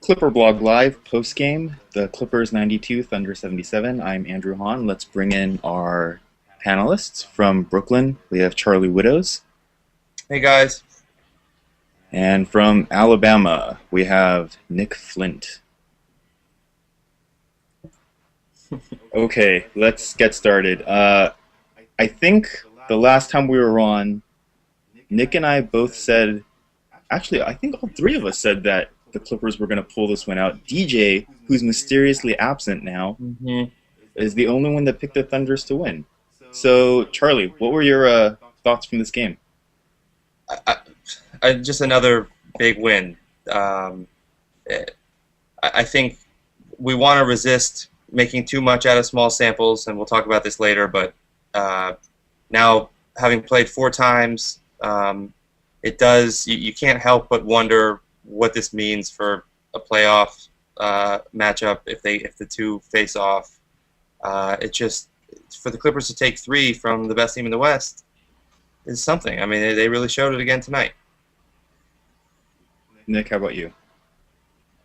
ClipperBlog Live postgame, the Clippers 92, Thunder 77. I'm Andrew Hahn. Let's bring in our panelists from Brooklyn. We have Charlie Widows. Hey guys. And from Alabama, we have Nick Flint. Okay, let's get started. I think the last time we were on, Nick and I both said, actually, I think all three of us said that the Clippers were going to pull this one out. DJ, who's mysteriously absent now, is the only one that picked the Thunders to win. So, Charlie, what were your thoughts from this game? Just another big win. I think we want to resist making too much out of small samples, and we'll talk about this later, but now having played 4 times, you can't help but wonder what this means for a playoff matchup if the two face off. It just, for the Clippers to take 3 from the best team in the West is something. I mean, they really showed it again tonight. Nick, how about you?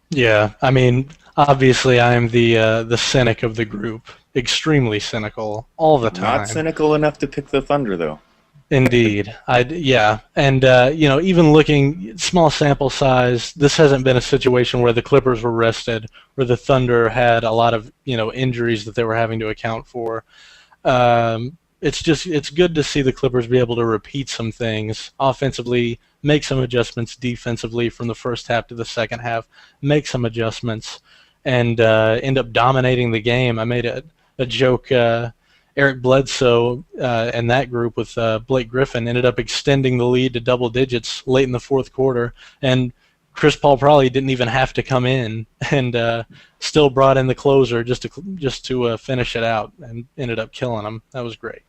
Yeah, I mean, obviously I'm the cynic of the group. Extremely cynical all the time. Not cynical enough to pick the Thunder, though. Indeed. Yeah. And, even looking, small sample size, this hasn't been a situation where the Clippers were rested, where the Thunder had a lot of, injuries that they were having to account for. It's good to see the Clippers be able to repeat some things offensively, make some adjustments defensively from the first half to the second half, make some adjustments, and end up dominating the game. I made a joke. Eric Bledsoe and that group with Blake Griffin ended up extending the lead to double digits late in the fourth quarter, and Chris Paul probably didn't even have to come in, and still brought in the closer just to finish it out, and ended up killing them. That was great.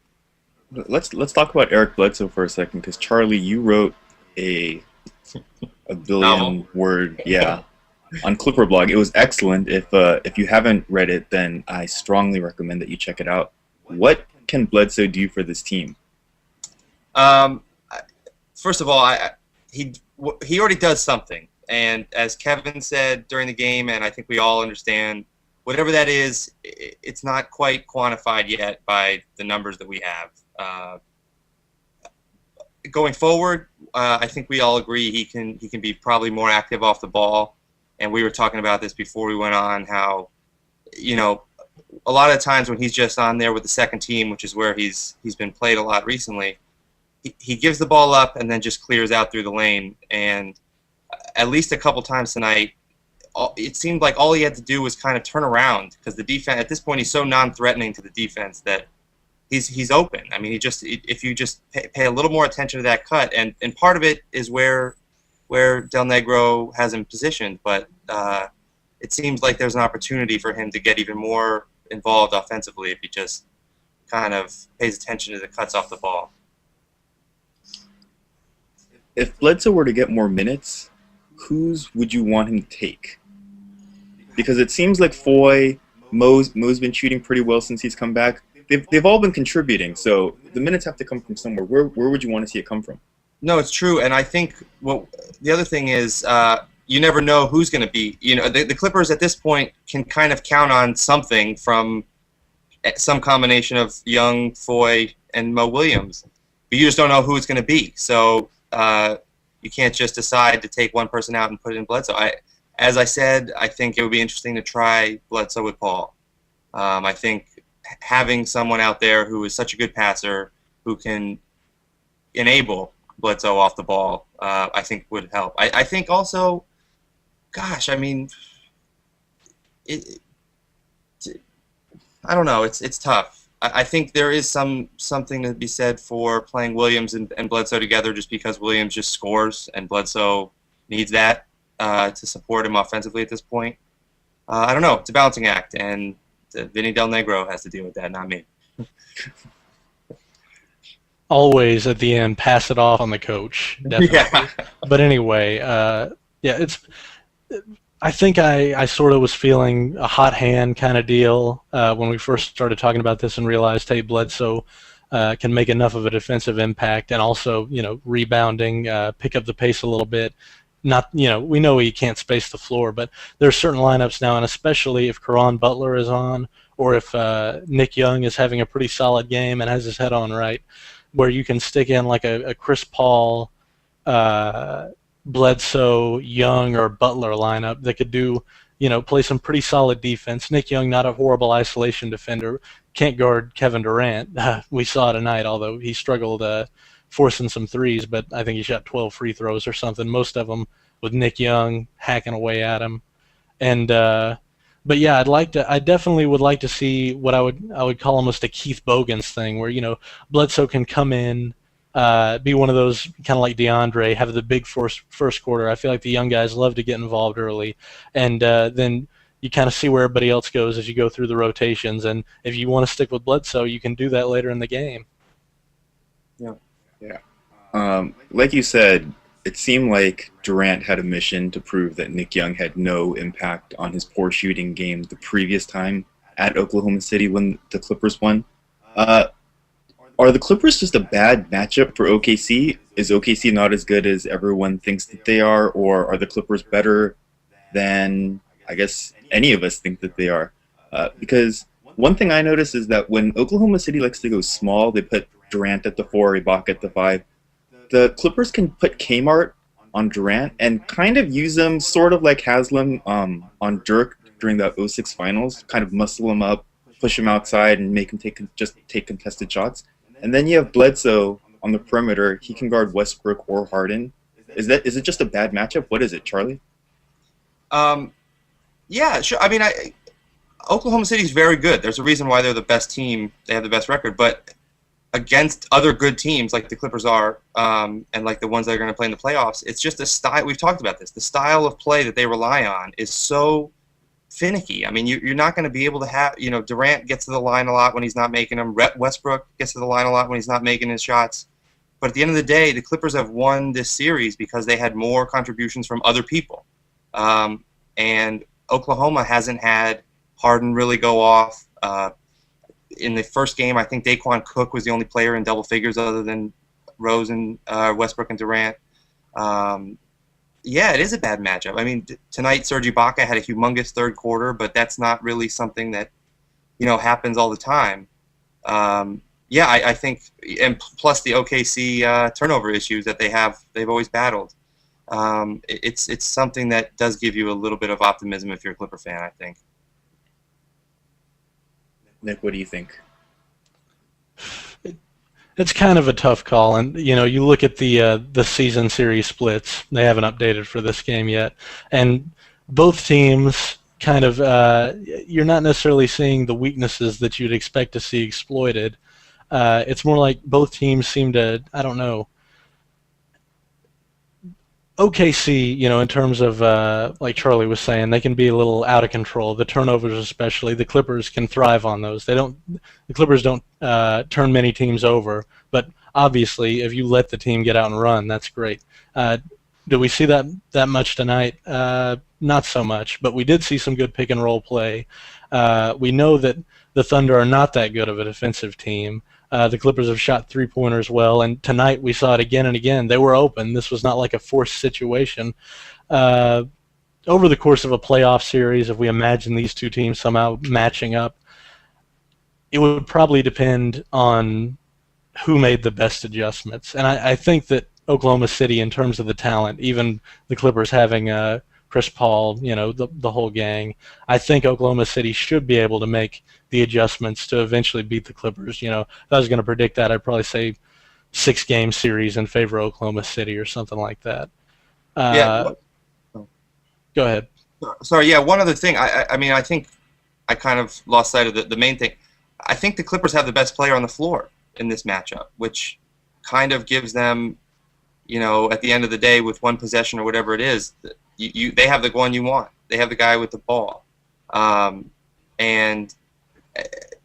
Let's talk about Eric Bledsoe for a second, because Charlie, you wrote a billion word on ClipperBlog. It was excellent. If you haven't read it, then I strongly recommend that you check it out. What can Bledsoe do for this team? First of all, he already does something, and as Kevin said during the game, and I think we all understand, whatever that is, it's not quite quantified yet by the numbers that we have. Going forward, I think we all agree he can be probably more active off the ball, and we were talking about this before we went on, how a lot of times when he's just on there with the second team, which is where he's been played a lot recently, he gives the ball up and then just clears out through the lane. And at least a couple times tonight, it seemed like all he had to do was kind of turn around, because the defense at this point, he's so non-threatening to the defense that he's open. I mean, if you just pay a little more attention to that cut, and part of it is where Del Negro has him positioned, but it seems like there's an opportunity for him to get even more involved offensively if he just kind of pays attention to the cuts off the ball. If Bledsoe were to get more minutes, whose would you want him to take? Because it seems like Foy, Mo's been shooting pretty well since he's come back. They've all been contributing, so the minutes have to come from somewhere. Where would you want to see it come from? No, it's true, and I think the other thing is you never know who's going to be. The Clippers at this point can kind of count on something from some combination of Young, Foy, and Mo Williams, but you just don't know who it's going to be. So you can't just decide to take one person out and put it in Bledsoe. As I said, I think it would be interesting to try Bledsoe with Paul. I think having someone out there who is such a good passer, who can enable Bledsoe off the ball, I think would help. I think also, gosh, I mean, I don't know. It's tough. I think there is something to be said for playing Williams and Bledsoe together, just because Williams just scores and Bledsoe needs that to support him offensively at this point. I don't know. It's a balancing act, and Vinny Del Negro has to deal with that, not me. Always at the end, pass it off on the coach. Definitely. Yeah. But anyway, I think I sort of was feeling a hot hand kind of deal when we first started talking about this and realized, hey, Bledsoe can make enough of a defensive impact and also, rebounding, pick up the pace a little bit, not, we know he can't space the floor, but there are certain lineups now, and especially if Caron Butler is on, or if Nick Young is having a pretty solid game and has his head on right, where you can stick in like a Chris Paul, Bledsoe, Young, or Butler lineup that could do, play some pretty solid defense. Nick Young, not a horrible isolation defender, can't guard Kevin Durant. We saw tonight, although he struggled forcing some threes, but I think he shot 12 free throws or something, most of them with Nick Young hacking away at him. And but yeah, I definitely would like to see what I would call almost a Keith Bogans thing, where Bledsoe can come in, be one of those kind of like DeAndre, have the big first quarter. I feel like the young guys love to get involved early, and then you kind of see where everybody else goes as you go through the rotations. And if you want to stick with Bledsoe, you can do that later in the game. Yeah. Yeah. Like you said, it seemed like Durant had a mission to prove that Nick Young had no impact on his poor shooting game the previous time at Oklahoma City when the Clippers won. Are the Clippers just a bad matchup for OKC? Is OKC not as good as everyone thinks that they are, or are the Clippers better than, I guess, any of us think that they are? Because one thing I notice is that when Oklahoma City likes to go small, they put Durant at the 4, Ibaka at the 5. The Clippers can put Kmart on Durant and kind of use him sort of like Haslam on Dirk during the 06 finals, kind of muscle him up, push him outside, and make him take contested shots. And then you have Bledsoe on the perimeter. He can guard Westbrook or Harden. Is it just a bad matchup? What is it, Charlie? Yeah, sure. I mean, Oklahoma City's very good. There's a reason why they're the best team. They have the best record. But against other good teams like the Clippers are, and like the ones that are going to play in the playoffs, it's just a style. We've talked about this. The style of play that they rely on is so finicky. I mean, you're not going to be able to have, Durant gets to the line a lot when he's not making them. Westbrook gets to the line a lot when he's not making his shots. But at the end of the day, the Clippers have won this series because they had more contributions from other people. And Oklahoma hasn't had Harden really go off. In the first game, I think Daquan Cook was the only player in double figures other than Rose and Westbrook and Durant. Yeah, it is a bad matchup. I mean, tonight Serge Ibaka had a humongous third quarter, but that's not really something that happens all the time. Yeah, I think, and plus the OKC turnover issues that they've always battled. It's something that does give you a little bit of optimism if you're a Clipper fan, I think. Nick, what do you think? It's kind of a tough call, and you look at the season series splits. They haven't updated for this game yet, and both teams kind of you're not necessarily seeing the weaknesses that you'd expect to see exploited. It's more like both teams seem to, I don't know. OKC, in terms of like Charlie was saying, they can be a little out of control. The turnovers, especially, the Clippers can thrive on those. The Clippers don't turn many teams over, but obviously, if you let the team get out and run, that's great. Do we see that much tonight? Not so much, but we did see some good pick and roll play. We know that the Thunder are not that good of a defensive team. The Clippers have shot three-pointers well, and tonight we saw it again and again. They were open. This was not like a forced situation. Over the course of a playoff series, if we imagine these two teams somehow matching up, it would probably depend on who made the best adjustments. And I think that Oklahoma City, in terms of the talent, even the Clippers having Chris Paul, the whole gang, I think Oklahoma City should be able to make the adjustments to eventually beat the Clippers. If I was going to predict that, I'd probably say 6-game series in favor of Oklahoma City or something like that. Yeah. Go ahead. Sorry, yeah, one other thing. I mean, I think I kind of lost sight of the main thing. I think the Clippers have the best player on the floor in this matchup, which kind of gives them, at the end of the day, with one possession or whatever it is, they have the one you want. They have the guy with the ball. And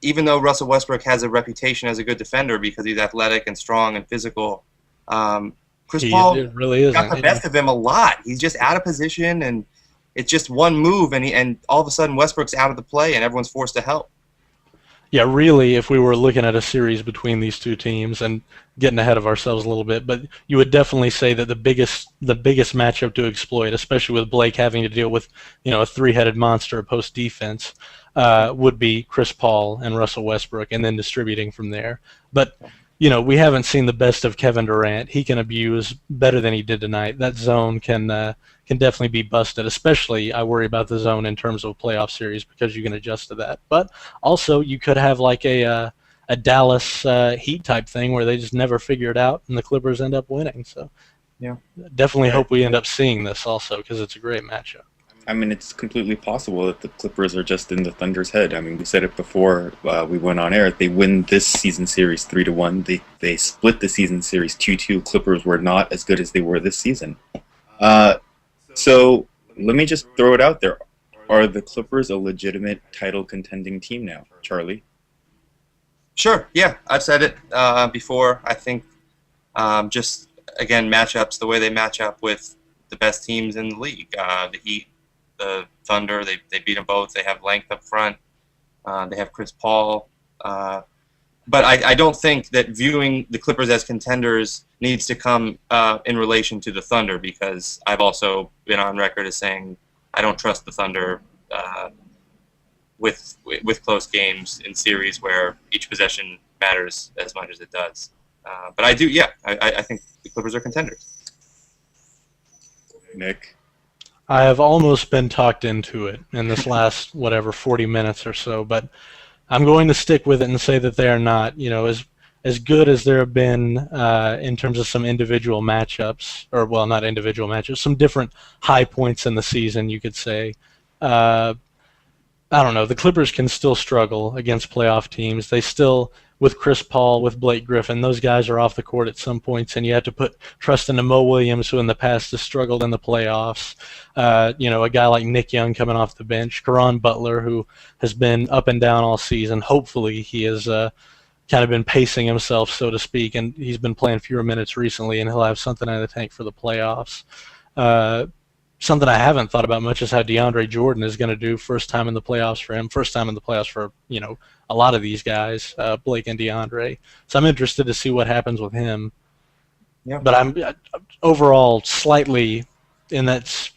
even though Russell Westbrook has a reputation as a good defender because he's athletic and strong and physical, Chris Paul really got the best of him a lot. He's just out of position, and it's just one move, and all of a sudden Westbrook's out of the play, and everyone's forced to help. Yeah, really, if we were looking at a series between these two teams and getting ahead of ourselves a little bit, but you would definitely say that the biggest matchup to exploit, especially with Blake having to deal with a three-headed monster post defense, would be Chris Paul and Russell Westbrook, and then distributing from there. But we haven't seen the best of Kevin Durant. He can abuse better than he did tonight. That zone can definitely be busted. Especially, I worry about the zone in terms of a playoff series because you can adjust to that. But also, you could have like a Dallas Heat type thing where they just never figure it out and the Clippers end up winning. So, Yeah. definitely hope we end up seeing this also because it's a great matchup. I mean, it's completely possible that the Clippers are just in the Thunder's head. I mean, we said it before we went on air. They win this season series 3-1. They split the season series 2-2. Clippers were not as good as they were this season. So let me just throw it out there. Are the Clippers a legitimate title contending team now, Charlie? Sure. Yeah, I've said it before. I think just again matchups, the way they match up with the best teams in the league, the Heat, the Thunder. They beat them both. They have length up front. They have Chris Paul. But I don't think that viewing the Clippers as contenders needs to come in relation to the Thunder, because I've also been on record as saying I don't trust the Thunder with close games in series where each possession matters as much as it does. But I do, yeah. I think the Clippers are contenders. Nick? I have almost been talked into it in this last, 40 minutes or so, but I'm going to stick with it and say that they are not, as good as there have been in terms of some individual matchups, or, well, not individual matchups, some different high points in the season, you could say. I don't know. The Clippers can still struggle against playoff teams. They still, with Chris Paul, with Blake Griffin, those guys are off the court at some points, and you have to put trust into Mo Williams, who in the past has struggled in the playoffs. A guy like Nick Young coming off the bench, Caron Butler, who has been up and down all season. Hopefully he has kind of been pacing himself, so to speak, and he's been playing fewer minutes recently, and he'll have something in the tank for the playoffs. Something I haven't thought about much is how DeAndre Jordan is going to do first time in the playoffs for him, first time in the playoffs for, a lot of these guys, Blake and DeAndre. So I'm interested to see what happens with him. Yeah. But I'm overall slightly in that,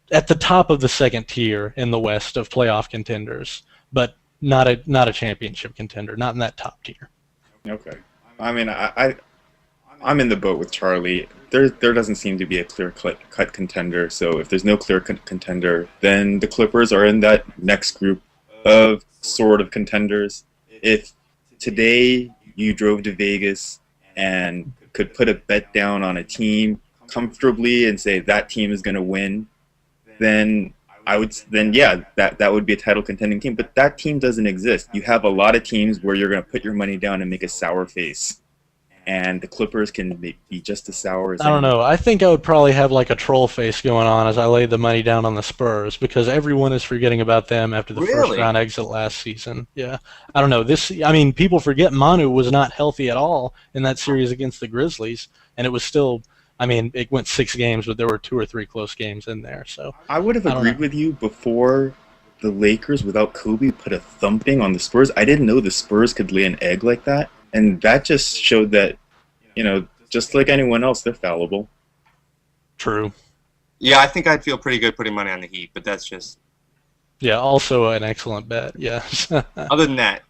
at the top of the second tier in the West of playoff contenders, but not a championship contender, not in that top tier. Okay. I mean, I'm in the boat with Charlie. There doesn't seem to be a clear-cut contender, so if there's no clear-cut contender, then the Clippers are in that next group of sort of contenders. If today you drove to Vegas and could put a bet down on a team comfortably and say that team is going to win, then that would be a title contending team. But that team doesn't exist. You have a lot of teams where you're going to put your money down and make a sour face. And the Clippers can be just as sour as I don't know. I think I would probably have like a troll face going on as I laid the money down on the Spurs, because everyone is forgetting about them after the first round exit last season. Yeah. I don't know. People forget Manu was not healthy at all in that series against the Grizzlies, and it was still, it went 6 games, but there were 2 or 3 close games in there. So I would have agreed with you before the Lakers without Kobe put a thumping on the Spurs. I didn't know the Spurs could lay an egg like that. And that just showed that, just like anyone else, they're fallible. True. Yeah, I think I'd feel pretty good putting money on the Heat, but that's just... Yeah, also an excellent bet, yes. Other than that...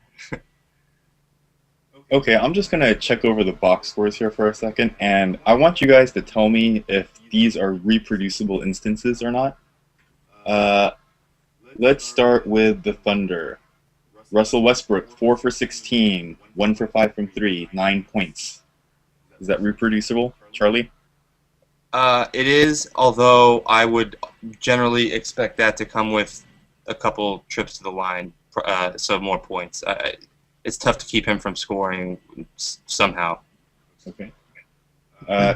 Okay, I'm just going to check over the box scores here for a second, and I want you guys to tell me if these are reproducible instances or not. Let's start with the Thunder. Russell Westbrook, 4 for 16, 1 for 5 from 3, 9 points. Is that reproducible, Charlie? It is, although I would generally expect that to come with a couple trips to the line, so more points. It's tough to keep him from scoring somehow. Okay.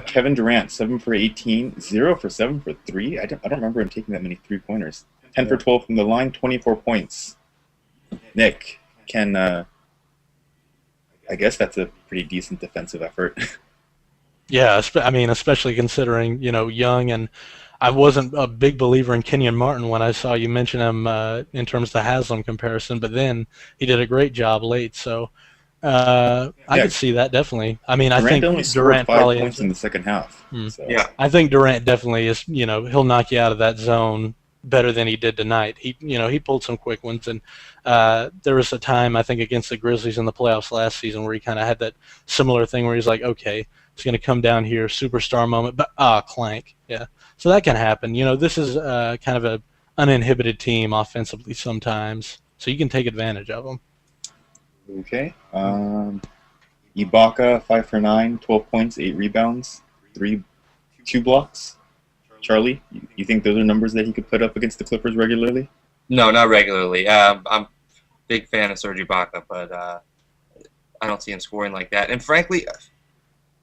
Kevin Durant, 7 for 18, 0 for 7 for 3. I don't remember him taking that many 3-pointers. 10 for 12 from the line, 24 points. Nick, I guess that's a pretty decent defensive effort. Yeah, especially considering, Young, and I wasn't a big believer in Kenyon Martin when I saw you mention him in terms of the Haslam comparison, but then he did a great job late. So I Yeah, could see that definitely. I mean, I Durant think only scored Durant 5 probably points in the second half. So. Yeah. I think Durant definitely is. He'll knock you out of that zone better than he did tonight. He pulled some quick ones, and there was a time I think against the Grizzlies in the playoffs last season where he kind of had that similar thing where he's like, okay, it's going to come down here, superstar moment, but clank, yeah. So that can happen. This is kind of a uninhibited team offensively sometimes, so you can take advantage of them. Okay. Ibaka 5 for 9, 12 points, 8 rebounds, 2 blocks. Charlie, you think those are numbers that he could put up against the Clippers regularly? No, not regularly. I'm a big fan of Serge Ibaka, but I don't see him scoring like that. And frankly,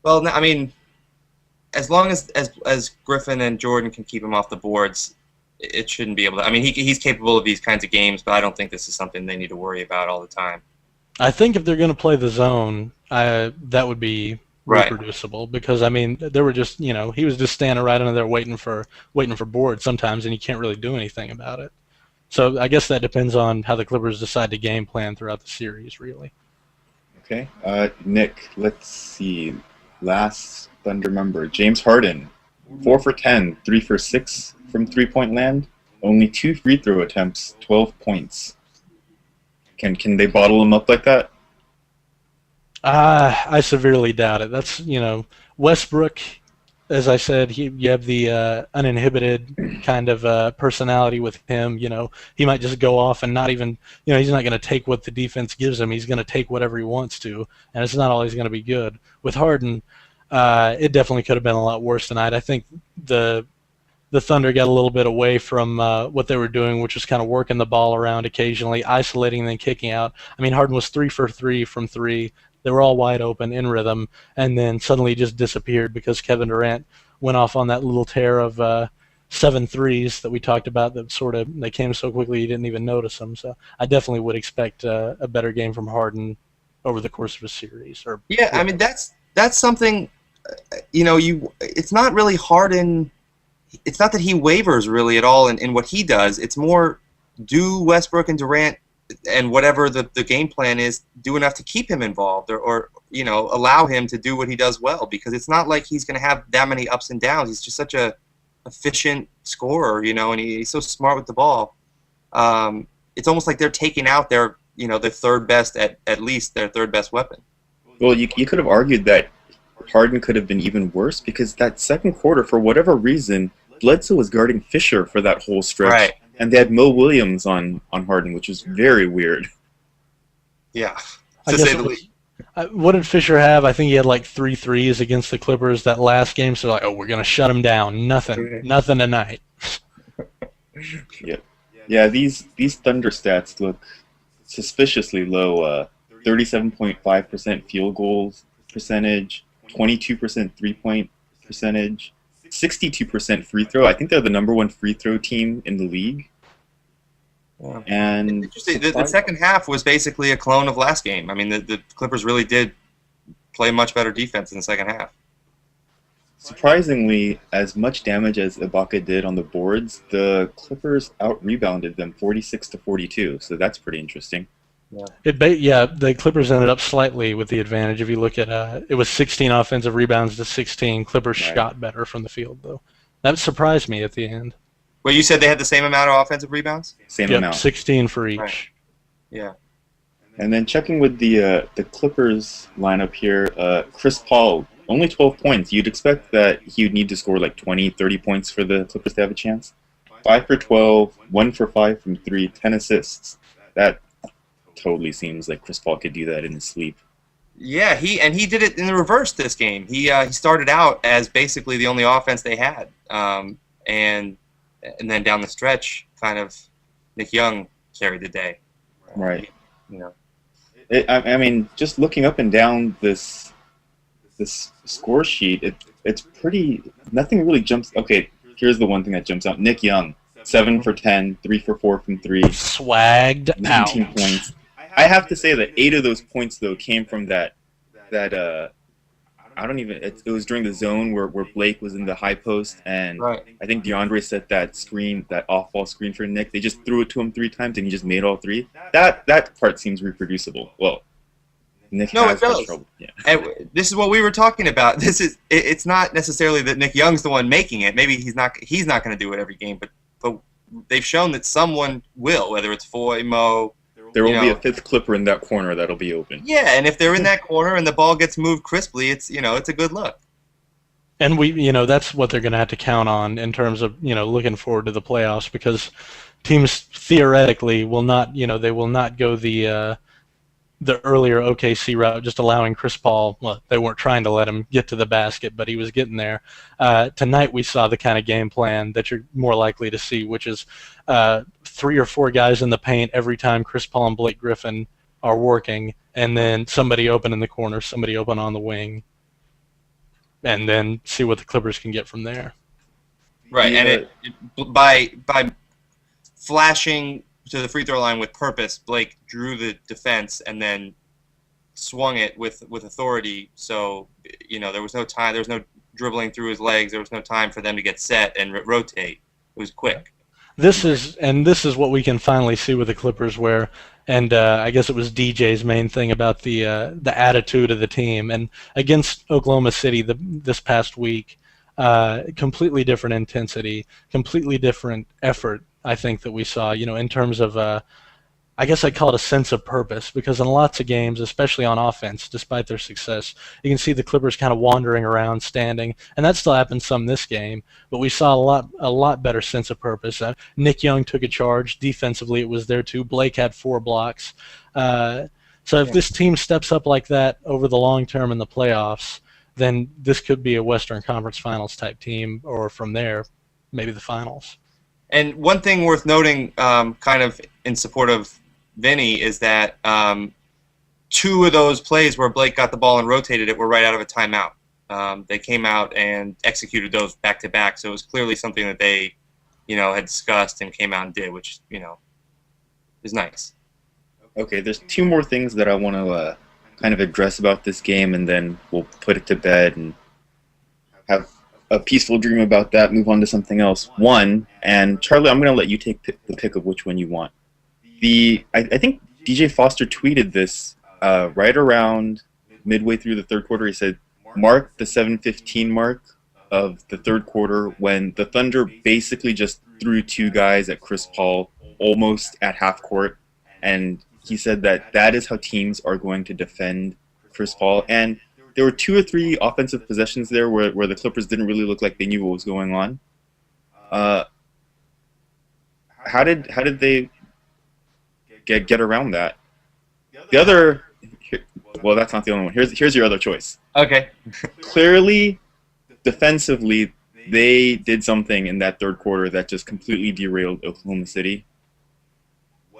well, I mean, as long as Griffin and Jordan can keep him off the boards, it shouldn't be able to. I mean, he's capable of these kinds of games, but I don't think this is something they need to worry about all the time. I think if they're going to play the zone, that would be reproducible, because I mean there were just he was just standing right under there waiting for boards sometimes, and you can't really do anything about it. So I guess that depends on how the Clippers decide to game plan throughout the series, really. Okay, Nick, let's see. Last Thunder member, James Harden, 4 for 10, 3 for 6 from 3-point land, only 2 free throw attempts, 12 points. Can they bottle him up like that? I severely doubt it. That's Westbrook, as I said, you have the uninhibited kind of personality with him. He might just go off and not even he's not going to take what the defense gives him. He's going to take whatever he wants to, and it's not always going to be good. With Harden, it definitely could have been a lot worse tonight. I think the Thunder got a little bit away from what they were doing, which was kind of working the ball around occasionally, isolating and then kicking out. I mean, Harden was 3 for 3 from 3. They were all wide open in rhythm, and then suddenly just disappeared because Kevin Durant went off on that little tear of 7 threes that we talked about that they came so quickly you didn't even notice them. So I definitely would expect a better game from Harden over the course of a series. I mean, that's something, it's not really Harden. It's not that he wavers really at all in what he does. It's more, do Westbrook and Durant and whatever the game plan is do enough to keep him involved or allow him to do what he does well, because it's not like he's going to have that many ups and downs. He's just such a efficient scorer, and he's so smart with the ball. It's almost like they're taking out their third best, at least their third best weapon. Well, you could have argued that Harden could have been even worse, because that second quarter, for whatever reason, Bledsoe was guarding Fisher for that whole stretch. Right. And they had Mo Williams on Harden, which was very weird. Yeah, I to guess say the least. What did Fisher have? I think he had like 3 threes against the Clippers that last game. So we're gonna shut him down. Nothing tonight. Yeah. These Thunder stats look suspiciously low. 37.5% field goals percentage, 22% 3-point percentage, 62% free throw. I think they're the number 1 free throw team in the league. Yeah. And the second half was basically a clone of last game. I mean, the Clippers really did play much better defense in the second half. Surprisingly, as much damage as Ibaka did on the boards, the Clippers out-rebounded them 46-42, so that's pretty interesting. The Clippers ended up slightly with the advantage. If you look at it was 16 offensive rebounds to 16. Clippers shot better from the field, though. That surprised me at the end. Well, you said they had the same amount of offensive rebounds? Same amount. 16 for each. Right. Yeah. And then checking with the Clippers lineup here, Chris Paul, only 12 points. You'd expect that he would need to score like 20, 30 points for the Clippers to have a chance. 5 for 12, 1 for 5 from 3, 10 assists. That totally seems like Chris Paul could do that in his sleep. Yeah, he did it in the reverse this game. He started out as basically the only offense they had, and then down the stretch, kind of Nick Young carried the day. Right. I mean, just looking up and down this score sheet, it's pretty. Nothing really jumps. Okay, here's the one thing that jumps out: Nick Young, 7 for 10, 3 for 4 from 3, swagged 19 out. points. I have to say that 8 of those points though came from that I I don't even. It was during the zone where Blake was in the high post, and Right. I think DeAndre set that screen, that off-ball screen for Nick. They just threw it to him 3 times, and he just made all 3. That part seems reproducible. Well, Nick No, has it had does. trouble. Yeah. And this is what we were talking about. It's not necessarily that Nick Young's the one making it. Maybe he's not going to do it every game, but they've shown that someone will, whether it's Foy, Mo. There will be a 5th Clipper in that corner that'll be open. Yeah, and if they're in that corner and the ball gets moved crisply, it's a good look. And that's what they're going to have to count on in terms of, looking forward to the playoffs, because teams theoretically will not, they will not go the earlier OKC route, just allowing Chris Paul. Well, they weren't trying to let him get to the basket, but he was getting there. Tonight we saw the kind of game plan that you're more likely to see, which is 3 or 4 guys in the paint every time Chris Paul and Blake Griffin are working, and then somebody open in the corner, somebody open on the wing, and then see what the Clippers can get from there. Right, and by flashing to the free throw line with purpose, Blake drew the defense and then swung it with authority. So there was no time. There was no dribbling through his legs. There was no time for them to get set and rotate. It was quick. This is what we can finally see with the Clippers, and I guess it was DJ's main thing about the attitude of the team. And against Oklahoma City this past week, completely different intensity, completely different effort, I think, that we saw, in terms of, I guess I'd call it a sense of purpose, because in lots of games, especially on offense, despite their success, you can see the Clippers kind of wandering around, standing, and that still happened some this game, but we saw a lot better sense of purpose. Nick Young took a charge. Defensively, it was there too. Blake had 4 blocks. So if this team steps up like that over the long term in the playoffs, then this could be a Western Conference Finals type team, or from there, maybe the finals. And one thing worth noting, kind of in support of Vinny, is that 2 of those plays where Blake got the ball and rotated it were right out of a timeout. They came out and executed those back to back, so it was clearly something that they, had discussed and came out and did, which is nice. Okay, there's 2 more things that I want to kind of address about this game, and then we'll put it to bed and have a peaceful dream about that, move on to something else. One, and Charlie, I'm going to let you take the pick of which one you want. I think DJ Foster tweeted this right around midway through the 3rd quarter. He said, mark the 7:15 mark of the 3rd quarter when the Thunder basically just threw 2 guys at Chris Paul almost at half court. And he said that is how teams are going to defend Chris Paul. And there were 2 or 3 offensive possessions there where the Clippers didn't really look like they knew what was going on. How did they get around that? The other, well, that's not the only one. Here's your other choice. Okay. Clearly, defensively, they did something in that 3rd quarter that just completely derailed Oklahoma City.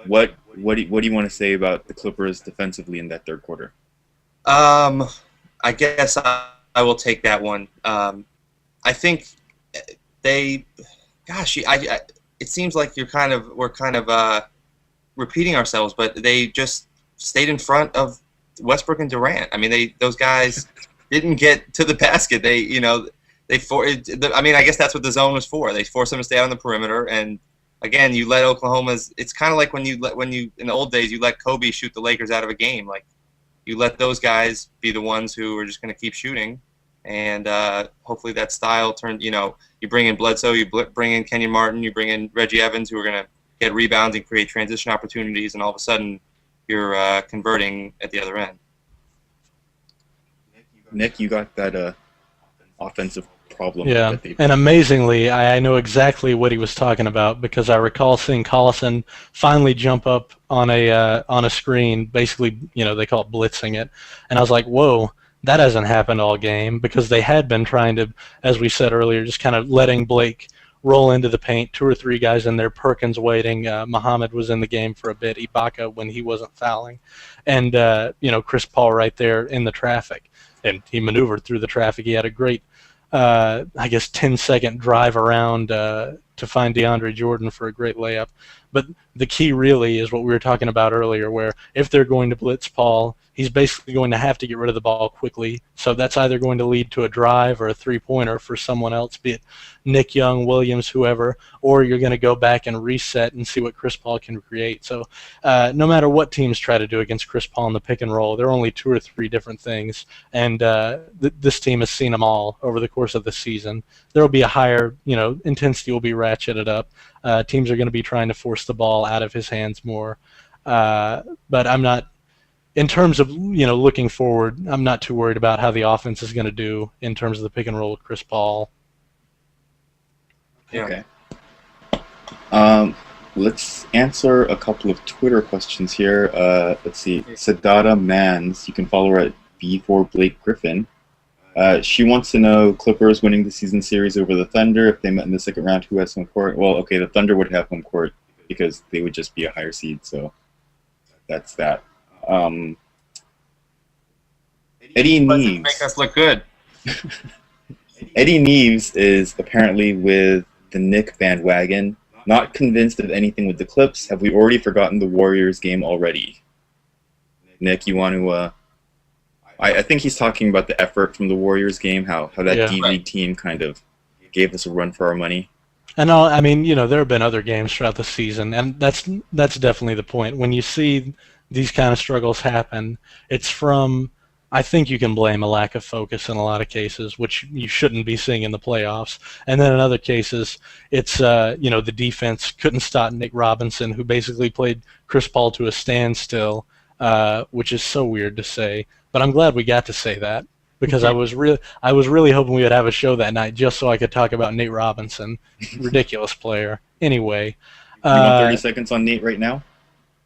What do you want to say about the Clippers defensively in that 3rd quarter? I guess I will take that one. I think it seems like we're kind of repeating ourselves, but they just stayed in front of Westbrook and Durant. I mean, those guys didn't get to the basket. I guess that's what the zone was for. They forced them to stay out on the perimeter, and again, you let Oklahoma's. It's kind of like when you in the old days you let Kobe shoot the Lakers out of a game. Like, you let those guys be the ones who are just going to keep shooting, and hopefully that style turned. You bring in Bledsoe, you bring in Kenyon Martin, you bring in Reggie Evans, who are going to get rebounds and create transition opportunities, and all of a sudden you're converting at the other end. Nick, you got that offensive problem. Yeah, and amazingly, I know exactly what he was talking about, because I recall seeing Collison finally jump up on a screen, basically, they call it blitzing it, and I was like, whoa, that hasn't happened all game, because they had been trying to, as we said earlier, just kind of letting Blake roll into the paint, 2 or 3 guys in there, Perkins waiting, Muhammad was in the game for a bit, Ibaka when he wasn't fouling, and Chris Paul right there in the traffic, and he maneuvered through the traffic. He had a great 10-second drive around to find DeAndre Jordan for a great layup. But the key really is what we were talking about earlier, where if they're going to blitz Paul, he's basically going to have to get rid of the ball quickly. So that's either going to lead to a drive or a three-pointer for someone else, be it Nick Young, Williams, whoever, or you're going to go back and reset and see what Chris Paul can create. So no matter what teams try to do against Chris Paul in the pick and roll, there are only 2 or 3 different things, and this team has seen them all over the course of the season. There will be a higher, intensity will be ratcheted up. Teams are going to be trying to force the ball out of his hands more. But I'm not, in terms of looking forward, I'm not too worried about how the offense is going to do in terms of the pick and roll with Chris Paul. Okay. Let's answer a couple of Twitter questions here. Let's see. Sadada Mans, you can follow her at B4 Blake Griffin. She wants to know Clippers winning the season series over the Thunder. If they met in the second round, who has home court? Well, okay, the Thunder would have home court because they would just be a higher seed, so that's that. Eddie Neves. Make us look good. Eddie Neves is apparently with the Knick bandwagon. Not convinced of anything with the Clips. Have we already forgotten the Warriors game already? Nick, you want to... I think he's talking about the effort from the Warriors game, how that D-League team kind of gave us a run for our money. And there have been other games throughout the season, and that's definitely the point. When you see these kind of struggles happen, it's from, I think you can blame a lack of focus in a lot of cases, which you shouldn't be seeing in the playoffs. And then in other cases, it's, the defense couldn't stop Nick Robinson, who basically played Chris Paul to a standstill, which is so weird to say. But I'm glad we got to say that, because I was really hoping we would have a show that night just so I could talk about Nate Robinson. Ridiculous player. Anyway. You want 30 seconds on Nate right now?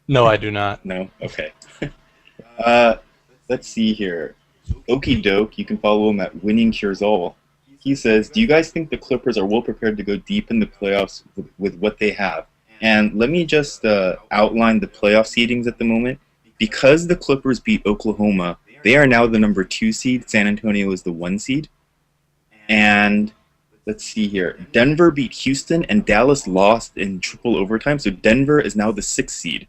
No, I do not. No? Okay. Let's see here. Okie Doke, you can follow him at Winning Cures All. He says, do you guys think the Clippers are well prepared to go deep in the playoffs with what they have? And let me just outline the playoff seedings at the moment. Because the Clippers beat Oklahoma, they are now the number 2 seed. San Antonio is the 1 seed. And let's see here. Denver beat Houston, and Dallas lost in triple overtime. So Denver is now the 6th seed.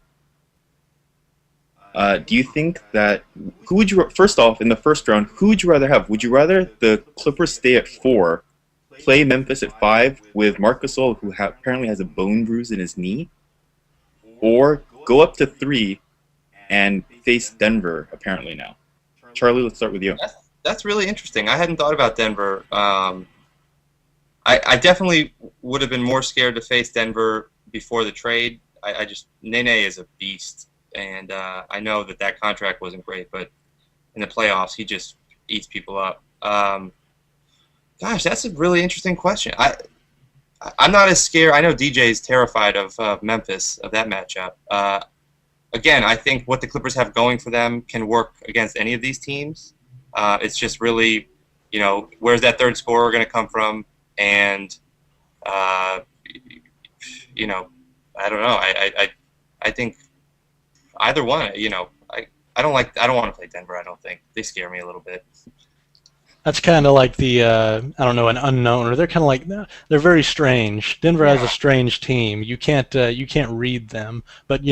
Do you think that... First off, in the first round, who would you rather have? Would you rather the Clippers stay at 4, play Memphis at 5 with Marc Gasol, who apparently has a bone bruise in his knee, or go up to 3 and face Denver, apparently now? Charlie, let's start with you. That's really interesting. I hadn't thought about Denver. I definitely would have been more scared to face Denver before the trade. Nene is a beast, and I know that contract wasn't great, but in the playoffs, he just eats people up. Gosh, that's a really interesting question. I'm not as scared. I know DJ is terrified of Memphis, of that matchup. Again, I think what the Clippers have going for them can work against any of these teams. It's just really, where's that third scorer going to come from? And, I don't know. I think either one, I don't want to play Denver, I don't think. They scare me a little bit. That's kind of like the, an unknown, or they're kind of like, they're very strange. Denver has a strange team. You can't read them. But,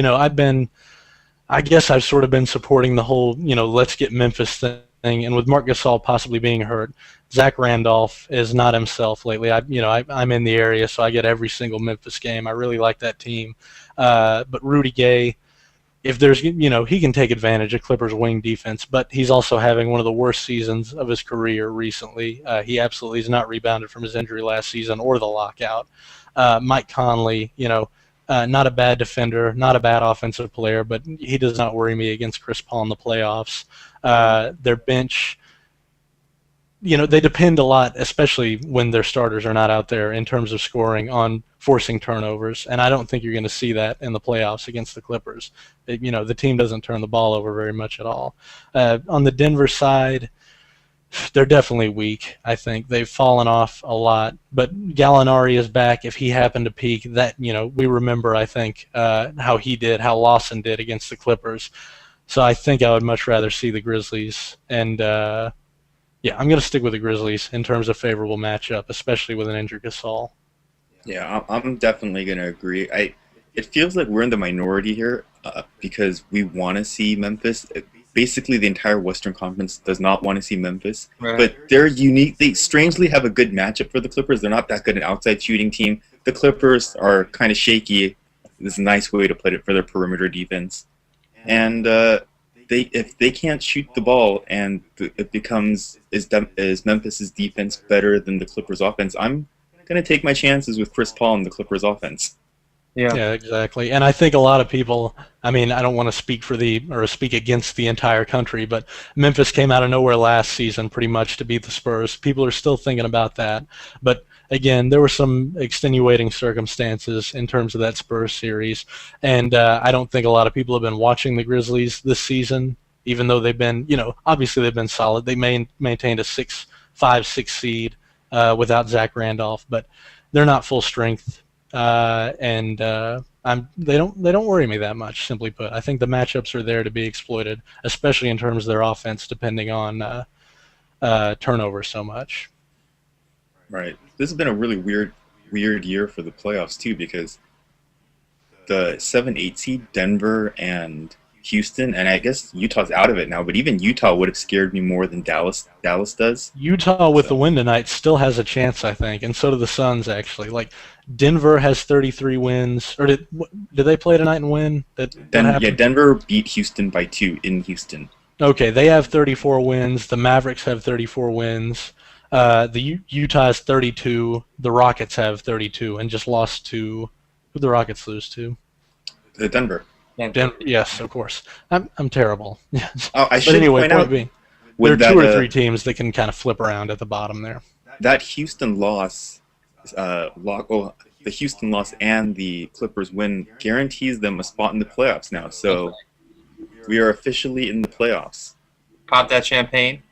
I guess I've sort of been supporting the whole, let's get Memphis thing. And with Marc Gasol possibly being hurt, Zach Randolph is not himself lately. I'm in the area, so I get every single Memphis game. I really like that team. But Rudy Gay, if there's, he can take advantage of Clippers' wing defense, but he's also having one of the worst seasons of his career recently. He absolutely has not rebounded from his injury last season or the lockout. Mike Conley, not a bad defender, not a bad offensive player, but he does not worry me against Chris Paul in the playoffs. Their bench, they depend a lot, especially when their starters are not out there in terms of scoring, on forcing turnovers, and I don't think you're going to see that in the playoffs against the Clippers. The team doesn't turn the ball over very much at all. On the Denver side, they're definitely weak. I think they've fallen off a lot, but Gallinari is back. If he happened to peak, that we remember, I think, how Lawson did against the Clippers. So I think I would much rather see the Grizzlies, and I'm going to stick with the Grizzlies in terms of favorable matchup, especially with an injured Gasol. Yeah, I'm definitely going to agree. It feels like we're in the minority here because we want to see Memphis basically the entire Western Conference does not want to see Memphis. Right. But they're unique. They strangely have a good matchup for the Clippers. They're not that good an outside shooting team. The Clippers are kind of shaky. This is a nice way to put it for their perimeter defense. And if they can't shoot the ball and it becomes is Memphis's defense better than the Clippers offense, I'm going to take my chances with Chris Paul and the Clippers offense. Yeah, exactly. And I think a lot of people, I mean, I don't want to speak against the entire country, but Memphis came out of nowhere last season pretty much to beat the Spurs. People are still thinking about that. But again, there were some extenuating circumstances in terms of that Spurs series. And I don't think a lot of people have been watching the Grizzlies this season, even though they've been, obviously they've been solid. They maintained a 5-6 seed without Zach Randolph, but they're not full strength. They don't worry me that much, simply put. I think the matchups are there to be exploited, especially in terms of their offense, depending on turnover so much. Right. This has been a really weird year for the playoffs too, because the 7-8 seed Denver and Houston, and I guess Utah's out of it now, but even Utah would have scared me more than Dallas does. Utah with the win tonight still has a chance, I think, and so do the Suns, actually. Like, Denver has 33 wins. Or did they play tonight and win? Denver beat Houston by 2 in Houston. Okay, they have 34 wins. The Mavericks have 34 wins. Utah has 32. The Rockets have 32 and just lost to – who the Rockets lose to? Denver. Yes, of course. I'm terrible. I should point out being, there are 2 or 3 teams that can kind of flip around at the bottom there. That Houston loss, the Houston loss and the Clippers win guarantees them a spot in the playoffs now. So we are officially in the playoffs. Pop that champagne.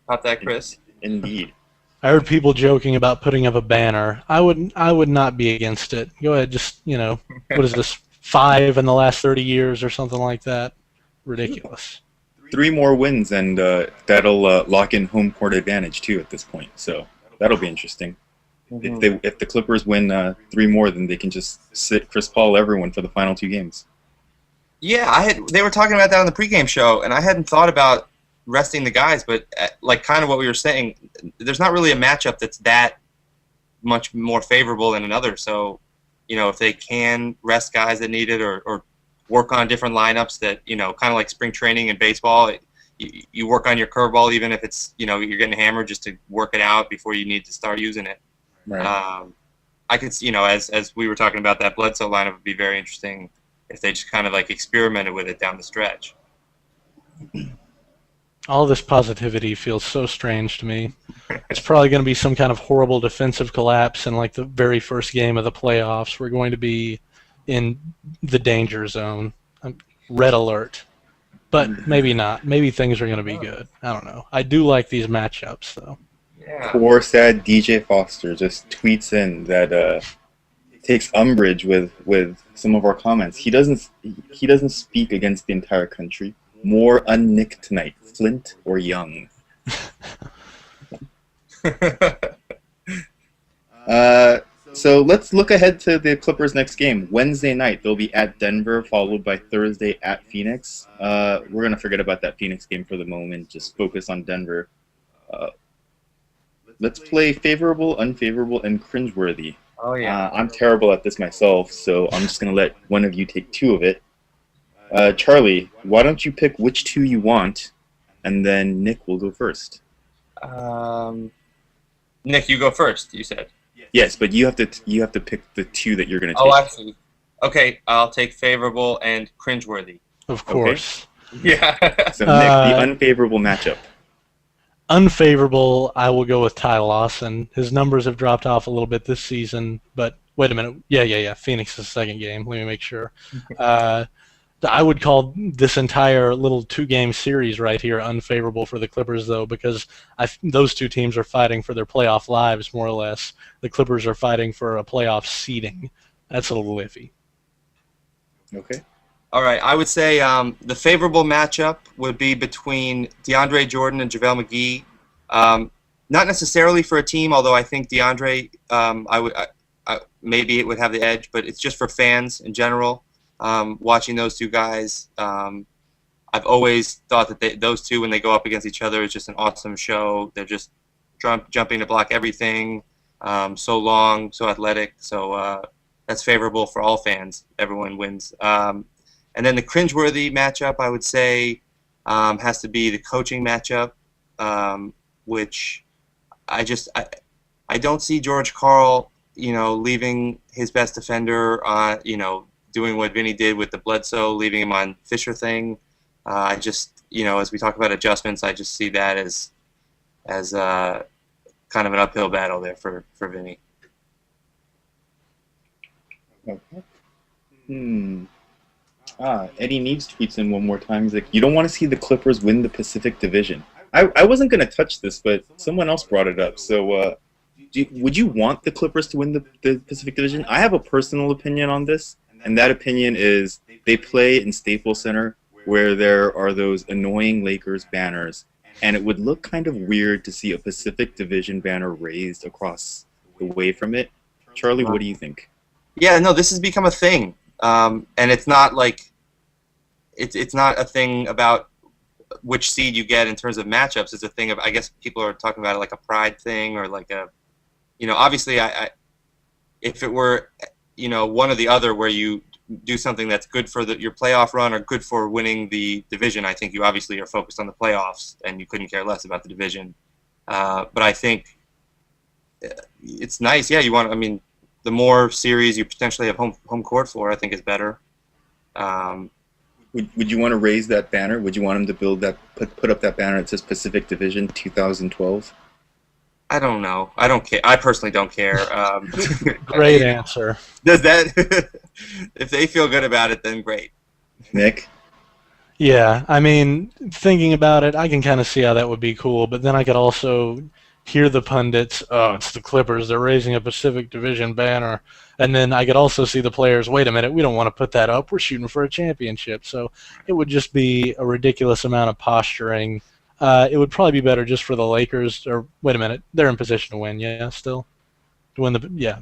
Pop that, Chris. Indeed. I heard people joking about putting up a banner. I would not be against it. Go ahead, just what is this? 5 in the last 30 years or something like that. Ridiculous. 3 more wins, and that'll lock in home court advantage too at this point. So that'll be interesting. Mm-hmm. If the Clippers win 3 more, then they can just sit Chris Paul everyone for the final 2 games. Yeah, they were talking about that on the pregame show, and I hadn't thought about resting the guys, but like kind of what we were saying, there's not really a matchup that's that much more favorable than another. So, if they can rest guys that need it or work on different lineups that, kind of like spring training in baseball, you work on your curveball even if it's, you're getting hammered just to work it out before you need to start using it. Right. I could, as we were talking about, that Bledsoe lineup would be very interesting if they just kind of like experimented with it down the stretch. All this positivity feels so strange to me. It's probably going to be some kind of horrible defensive collapse in like the very first game of the playoffs. We're going to be in the danger zone. Red alert. But maybe not. Maybe things are going to be good. I don't know. I do like these matchups, though. Yeah. Poor, sad DJ Foster just tweets in that takes umbrage with some of our comments. He doesn't speak against the entire country. More unnicked tonight, Flint or Young. So let's look ahead to the Clippers' next game. Wednesday night, they'll be at Denver, followed by Thursday at Phoenix. We're going to forget about that Phoenix game for the moment. Just focus on Denver. Let's play favorable, unfavorable, and cringeworthy. Oh, yeah. I'm terrible at this myself, so I'm just going to let one of you take 2 of it. Charlie, why don't you pick which 2 you want, and then Nick will go first. Nick, you go first, you said. Yes, but you have to pick the 2 that you're going to take. Oh, I see. Okay, I'll take favorable and cringeworthy. Of course. Okay. Yeah. So, Nick, the unfavorable matchup. Unfavorable, I will go with Ty Lawson. His numbers have dropped off a little bit this season, but wait a minute. Yeah. Phoenix's second game. Let me make sure. I would call this entire little 2-game series right here unfavorable for the Clippers, though, because those 2 teams are fighting for their playoff lives, more or less. The Clippers are fighting for a playoff seeding. That's a little iffy. Okay. All right, I would say the favorable matchup would be between DeAndre Jordan and JaVale McGee. Not necessarily for a team, although I think DeAndre, maybe it would have the edge, but it's just for fans in general. Watching those 2 guys, I've always thought that those two, when they go up against each other, is just an awesome show. They're just jumping to block everything, so long, so athletic. So that's favorable for all fans. Everyone wins. And then the cringeworthy matchup, I would say, has to be the coaching matchup, which I don't see George Karl, leaving his best defender, doing what Vinny did with the Bledsoe, leaving him on Fisher thing. I just, as we talk about adjustments, I just see that as kind of an uphill battle there for Vinny. Eddie Neves tweets in one more time. He's like, you don't want to see the Clippers win the Pacific Division. I wasn't going to touch this, but someone else brought it up. So would you want the Clippers to win the Pacific Division? I have a personal opinion on this, and that opinion is they play in Staples Center where there are those annoying Lakers banners, and it would look kind of weird to see a Pacific Division banner raised across the way from it. Charlie, what do you think? Yeah, no, this has become a thing, and it's not like it's not a thing about which seed you get in terms of matchups. It's a thing of, I guess people are talking about it like a pride thing, or like a, obviously I if it were, one or the other, where you do something that's good for your playoff run or good for winning the division, I think you obviously are focused on the playoffs and you couldn't care less about the division. But I think it's nice. Yeah, the more series you potentially have home court for, I think is better. Would you want to raise that banner? Would you want him to build that, put up that banner that says Pacific Division 2012? I don't know. I don't care. I personally don't care. Great answer. Does that? If they feel good about it, then great. Nick? Yeah, thinking about it, I can kind of see how that would be cool, but then I could also hear the pundits, oh, it's the Clippers, they're raising a Pacific Division banner. And then I could also see the players, wait a minute, we don't want to put that up, we're shooting for a championship. So it would just be a ridiculous amount of posturing. It would probably be better just for the Lakers, or wait a minute, they're in position to win, yeah, still? To win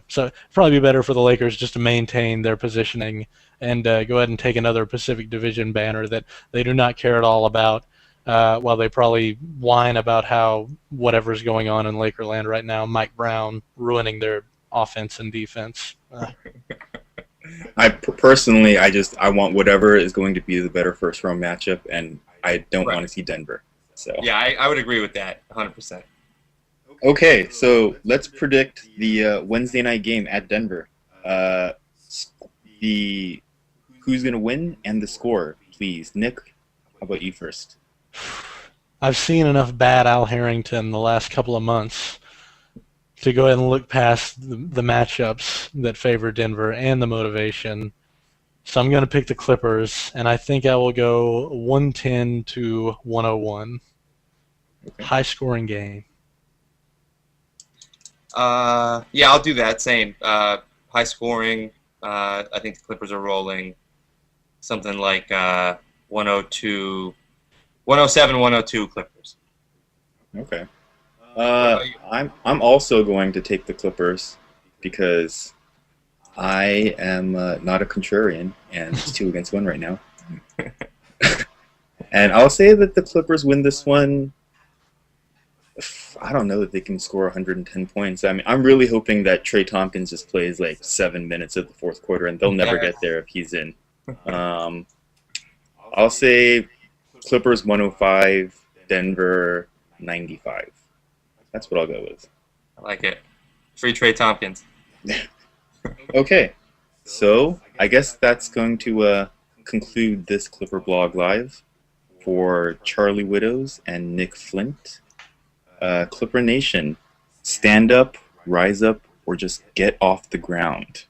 so it'd probably be better for the Lakers just to maintain their positioning and go ahead and take another Pacific Division banner that they do not care at all about. While they probably whine about how whatever's going on in Lakerland right now, Mike Brown ruining their offense and defense. I personally, I want whatever is going to be the better first round matchup, and I don't want to see Denver. So yeah, I would agree with that 100%. Okay, so let's predict the Wednesday night game at Denver. Who's going to win and the score, please. Nick, how about you first? I've seen enough bad Al Harrington the last couple of months to go ahead and look past the matchups that favor Denver and the motivation. So I'm going to pick the Clippers, and I think I will go 110 to 101. Okay. High-scoring game. Yeah, I'll do that. Same. High scoring. I think the Clippers are rolling. Something like 102, 107, 102 Clippers. Okay. I'm also going to take the Clippers because I am not a contrarian, and it's 2-1 right now. And I'll say that the Clippers win this one. I don't know that they can score 110 points. I'm really hoping that Trey Tompkins just plays like 7 minutes of the fourth quarter, and they'll never get there if he's in. I'll say Clippers 105, Denver 95. That's what I'll go with. I like it. Free Trey Tompkins. Okay, so I guess that's going to conclude this ClipperBlog Live for Charlie Widows and Nick Flint. Clipper Nation, stand up, rise up, or just get off the ground.